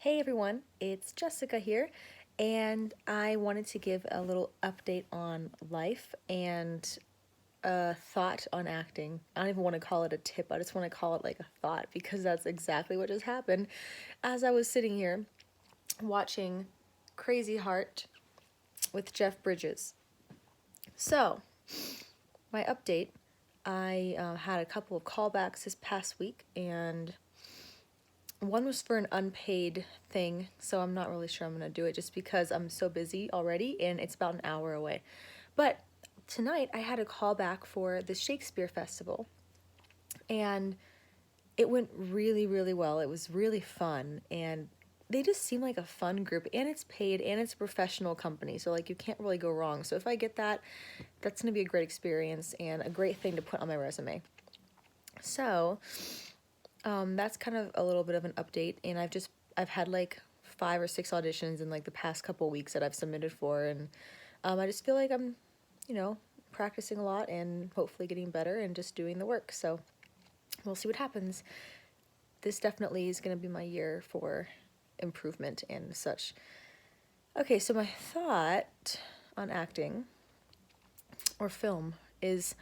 Hey everyone, it's Jessica here, and I wanted to give a little update on life and a thought on acting. I don't even want to call it a tip, I just want to call it like a thought because that's exactly what just happened as I was sitting here watching Crazy Heart with Jeff Bridges. So, my update, I had a couple of callbacks this past week, and one was for an unpaid thing, so I'm not really sure I'm gonna do it just because I'm so busy already and it's about an hour away. But tonight I had a call back for the Shakespeare Festival, and it went really, really well. It was really fun, and they just seem like a fun group, and it's paid and it's a professional company, so like you can't really go wrong. So if I get that, that's gonna be a great experience and a great thing to put on my resume. So that's kind of a little bit of an update, and I've had like 5 or 6 auditions in like the past couple weeks that I've submitted for, and I just feel like I'm, you know, practicing a lot and hopefully getting better and just doing the work. So we'll see what happens. This definitely is going to be my year for improvement and such. Okay, so my thought on acting or film is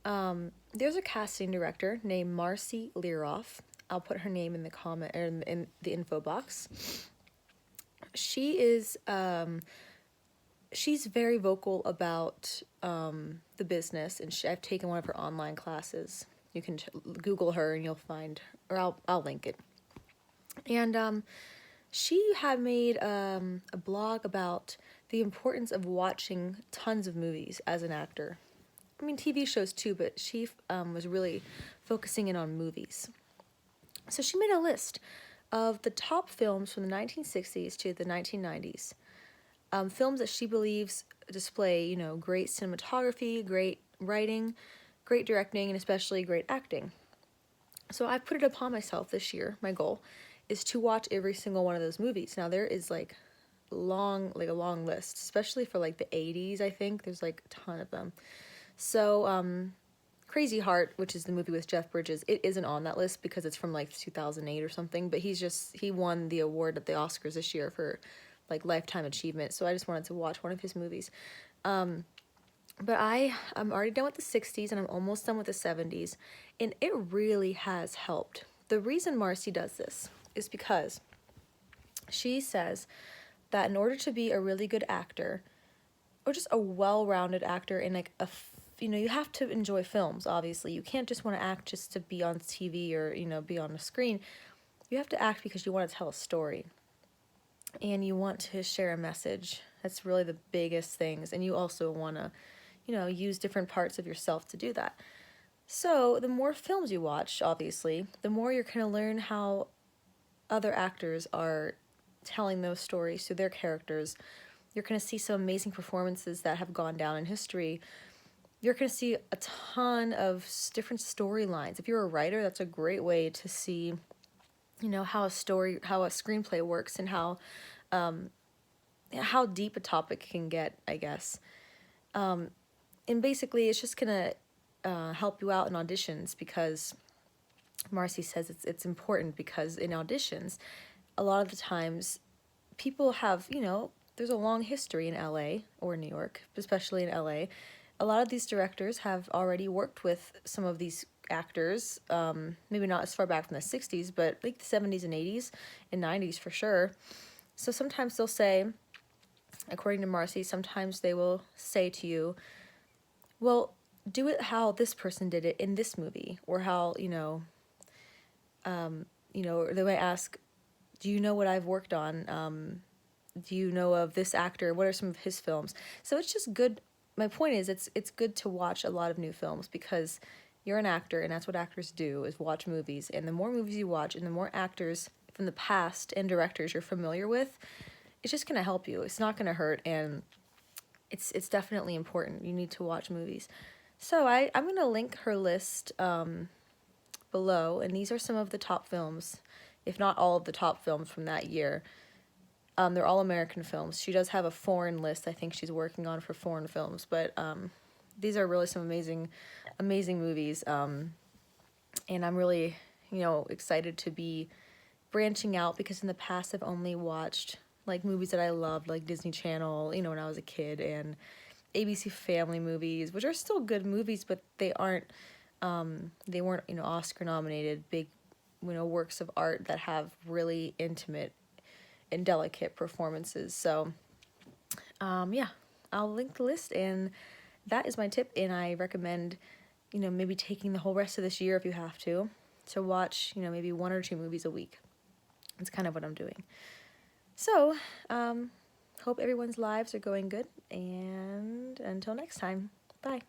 there's a casting director named Marci Liroff. I'll put her name in the comment or in the info box. She is she's very vocal about the business, and I've taken one of her online classes. You can Google her and you'll find, or I'll link it. And she had made a blog about the importance of watching tons of movies as an actor. I mean, TV shows too, but she was really focusing in on movies. So she made a list of the top films from the 1960s to the 1990s. Films that she believes display, great cinematography, great writing, great directing, and especially great acting. So I put it upon myself this year. My goal is to watch every single one of those movies. Now there is like a long list, especially for like the 80s. I think there's like a ton of them. So Crazy Heart, which is the movie with Jeff Bridges, it isn't on that list because it's from like 2008 or something, but he won the award at the Oscars this year for like lifetime achievement, so I just wanted to watch one of his movies. But I'm already done with the 60s and I'm almost done with the 70s, and it really has helped. The reason Marcy does this is because she says that in order to be a really good actor, or just a well-rounded actor in like you have to enjoy films, obviously. You can't just want to act just to be on TV or, be on a screen. You have to act because you want to tell a story. And you want to share a message. That's really the biggest things. And you also want to, use different parts of yourself to do that. So the more films you watch, obviously, the more you're going to learn how other actors are telling those stories to their characters. You're going to see some amazing performances that have gone down in history. You're going to see a ton of different storylines. If you're a writer, that's a great way to see, how a screenplay works, and how deep a topic can get, I guess. And basically, it's just going to help you out in auditions, because Marcy says it's important because in auditions, a lot of the times, people have, there's a long history in LA or New York, especially in LA. A lot of these directors have already worked with some of these actors, maybe not as far back from the 60s, but like the 70s and 80s and 90s for sure. So sometimes they'll say, according to Marcy, sometimes they will say to you, well, do it how this person did it in this movie, or how, they might ask, do you know what I've worked on? Do you know of this actor? What are some of his films? So it's just good. My point is, it's good to watch a lot of new films, because you're an actor, and that's what actors do, is watch movies. And the more movies you watch and the more actors from the past and directors you're familiar with, it's just going to help you. It's not going to hurt, and it's definitely important. You need to watch movies. So I'm going to link her list below, and these are some of the top films, if not all of the top films from that year. They're all American films. She does have a foreign list I think she's working on for foreign films, but these are really some amazing movies, and I'm really, excited to be branching out, because in the past I've only watched like movies that I loved, like Disney Channel, you know, when I was a kid, and ABC Family movies, which are still good movies, but they weren't, you know, Oscar nominated big, you know, works of art that have really intimate and delicate performances. So, yeah, I'll link the list, and that is my tip, and I recommend, you know, maybe taking the whole rest of this year if you have to watch, you know, maybe 1 or 2 movies a week. That's kind of what I'm doing. So, hope everyone's lives are going good, and until next time, bye.